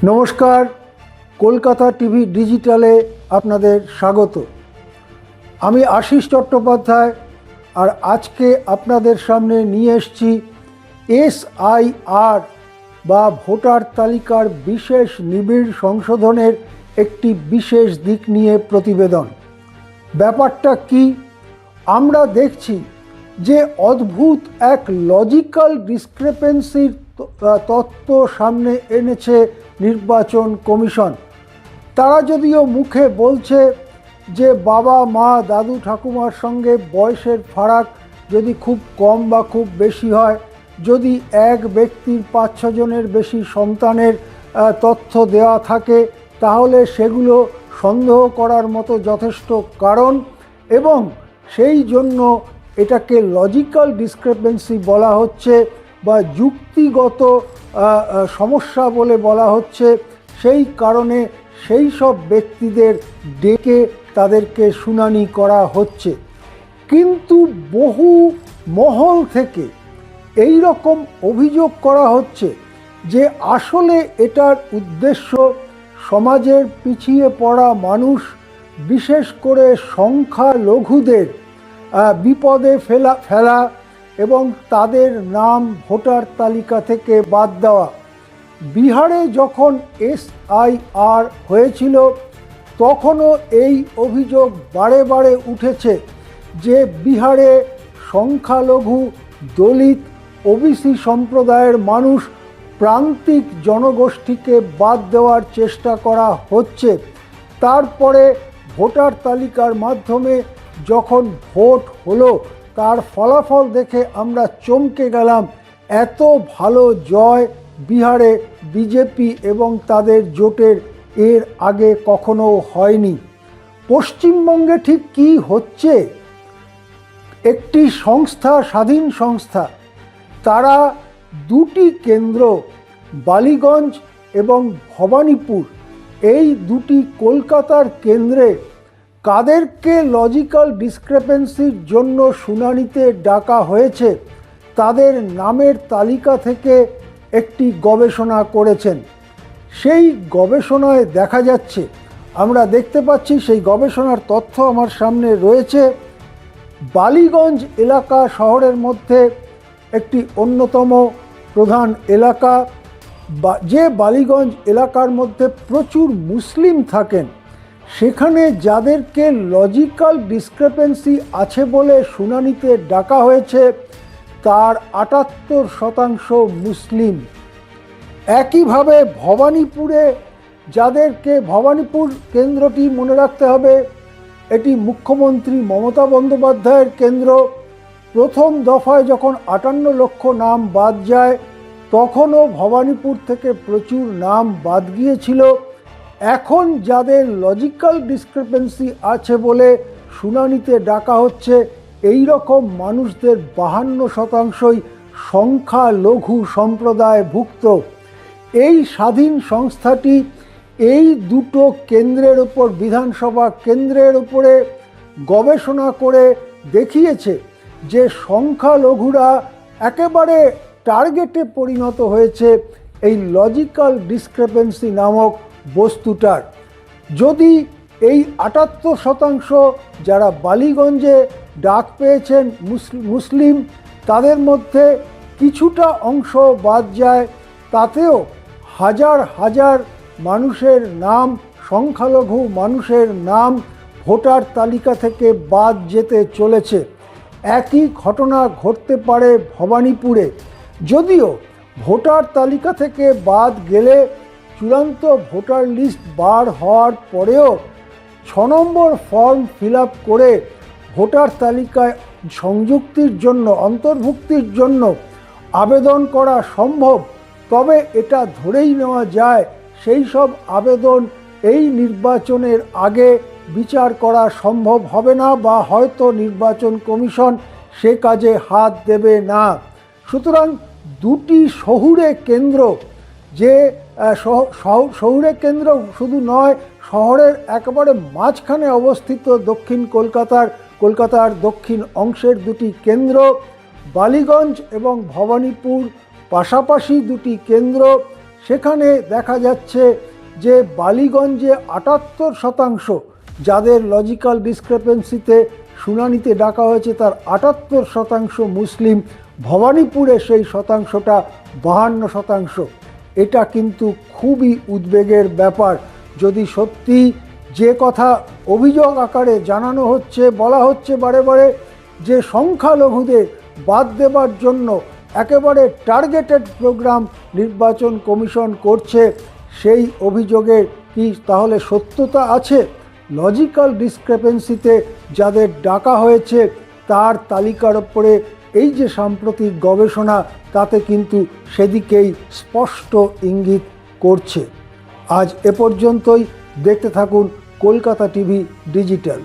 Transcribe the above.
নমস্কার, কলকাতা টিভি ডিজিটালে আপনাদের স্বাগত। আমি আশিস চট্টোপাধ্যায়, আর আজকে আপনাদের সামনে নিয়ে এসেছি এসআইআর বা ভোটার তালিকার বিশেষ নিবিড় সংশোধনের একটি বিশেষ দিক নিয়ে প্রতিবেদন। ব্যাপারটা কি? আমরা দেখছি যে অদ্ভুত এক লজিক্যাল ডিসক্রেপেন্সির তত্ত্ব সামনে এনেছে নির্বাচন কমিশন। তারা যদিও মুখে বলছে যে বাবা মা দাদু ঠাকুমার সঙ্গে বয়সের ফারাক যদি খুব কম বা খুব বেশি হয়, যদি এক ব্যক্তির 5-6 জনের বেশি সন্তানের তথ্য দেওয়া থাকে, তাহলে সেগুলো সন্দেহ করার মতো যথেষ্ট কারণ, এবং সেই জন্য এটাকে লজিক্যাল ডিসক্রেপেন্সি বলা হচ্ছে বা যুক্তিগত সমস্যা বলে বলা হচ্ছে। সেই কারণে সেই সব ব্যক্তিদের ডেকে তাদেরকে শুনানি করা হচ্ছে। কিন্তু বহু মহল থেকে এই রকম অভিযোগ করা হচ্ছে যে আসলে এটার উদ্দেশ্য সমাজের পিছিয়ে পড়া মানুষ, বিশেষ করে সংখ্যালঘুদের বিপদে ফেলা এবং তাদের নাম ভোটার তালিকা থেকে বাদ দেওয়া। বিহারে যখন এসআইআর হয়েছিল তখনও এই অভিযোগ বারে বারে উঠেছে যে বিহারে সংখ্যালঘু, দলিত, ওবিসি সম্প্রদায়ের মানুষ, প্রান্তিক জনগোষ্ঠীকে বাদ দেওয়ার চেষ্টা করা হচ্ছে। তারপরে ভোটার তালিকার মাধ্যমে যখন ভোট হলো, তার ফলাফল দেখে আমরা চমকে গেলাম। এত ভালো জয় বিহারে বিজেপি এবং তাদের জোটের এর আগে কখনো হয়নি। পশ্চিমবঙ্গে ঠিক কী হচ্ছে? একটি সংস্থা, স্বাধীন সংস্থা, তারা দুটি কেন্দ্র, বালিগঞ্জ এবং ভবানীপুর, এই দুটি কলকাতার কেন্দ্রে কাদেরকে লজিক্যাল ডিসক্রেপেন্সির জন্য শুনানিতে ডাকা হয়েছে তাদের নামের তালিকা থেকে একটি গবেষণা করেছেন। সেই গবেষণায় দেখা যাচ্ছে, আমরা দেখতে পাচ্ছি সেই গবেষণার তথ্য আমার সামনে রয়েছে, বালিগঞ্জ এলাকা শহরের মধ্যে একটি অন্যতম প্রধান এলাকা, যে বালিগঞ্জ এলাকার মধ্যে প্রচুর মুসলিম থাকেন। সেখানে যাদেরকে লজিক্যাল ডিসক্রেপেন্সি আছে বলে শুনানিতে ডাকা হয়েছে তার 78% মুসলিম। একইভাবে ভবানীপুরে যাদেরকে, ভবানীপুর কেন্দ্রটি মনে রাখতে হবে এটি মুখ্যমন্ত্রী মমতা বন্দ্যোপাধ্যায়ের কেন্দ্র। প্রথম দফায় যখন 58 লক্ষ নাম বাদ যায় তখনও ভবানীপুর থেকে প্রচুর নাম বাদ গিয়েছিল। এখন যাদের লজিক্যাল ডিসক্রিপেন্সি আছে বলে শুনানিতে ডাকা হচ্ছে, এই রকম মানুষদের 52%ই সংখ্যালঘু সম্প্রদায়ভুক্ত। এই স্বাধীন সংস্থাটি এই দুটো কেন্দ্রের উপর, বিধানসভা কেন্দ্রের উপরে গবেষণা করে দেখিয়েছে যে সংখ্যালঘুরা একেবারে টার্গেটে পরিণত হয়েছে এই লজিক্যাল ডিসক্রেপেন্সি নামক বস্তুটার। যদি এই 78% যারা বালিগঞ্জে ডাক পেয়েছেন মুসলিম, তাদের মধ্যে কিছুটা অংশ বাদ যায়, তাতেও হাজার হাজার মানুষের নাম, সংখ্যালঘু মানুষের নাম ভোটার তালিকা থেকে বাদ যেতে চলেছে। একই ঘটনা ঘটতে পারে ভবানীপুরে। যদিও ভোটার তালিকা থেকে বাদ গেলে চূড়ান্ত ভোটার লিস্ট বার হওয়ার পরেও 6 নম্বর ফর্ম ফিল আপ করে ভোটার তালিকায় সংযুক্তির জন্য, অন্তর্ভুক্তির জন্য আবেদন করা সম্ভব, তবে এটা ধরেই নেওয়া যায় সেই সব আবেদন এই নির্বাচনের আগে বিচার করা সম্ভব হবে না, বা হয়তো নির্বাচন কমিশন সে কাজে হাত দেবে না। সুতরাং দুটি শহুরে কেন্দ্র, যে শহুরে কেন্দ্র শুধু নয়, শহরের একেবারে মাঝখানে অবস্থিত দক্ষিণ কলকাতার দক্ষিণ অংশের দুটি কেন্দ্র, বালিগঞ্জ এবং ভবানীপুর পাশাপাশি দুটি কেন্দ্র, সেখানে দেখা যাচ্ছে যে বালিগঞ্জে 78% যাদের লজিক্যাল ডিসক্রেপেন্সিতে শুনানিতে ডাকা হয়েছে তার 78% মুসলিম, ভবানীপুরে সেই শতাংশটা 52%। এটা কিন্তু খুবই উদ্বেগের ব্যাপার। যদি সত্যি যে কথা অভিযোগ আকারে জানানো হচ্ছে, বলা হচ্ছে বারে বারে যে সংখ্যালঘুদের বাদ দেবার জন্য একেবারে টার্গেটেড প্রোগ্রাম নির্বাচন কমিশন করছে, সেই অভিযোগের কি তাহলে সত্যতা আছে? লজিক্যাল ডিসক্রেপেন্সিতে যাদের ডাকা হয়েছে তার তালিকার ওপরে এই যে সাম্প্রতিক গবেষণা, তাতে কিন্তু সেদিকেই স্পষ্ট ইঙ্গিত করছে। আজ এ পর্যন্তই। দেখতে থাকুন কলকাতা টিভি ডিজিটাল।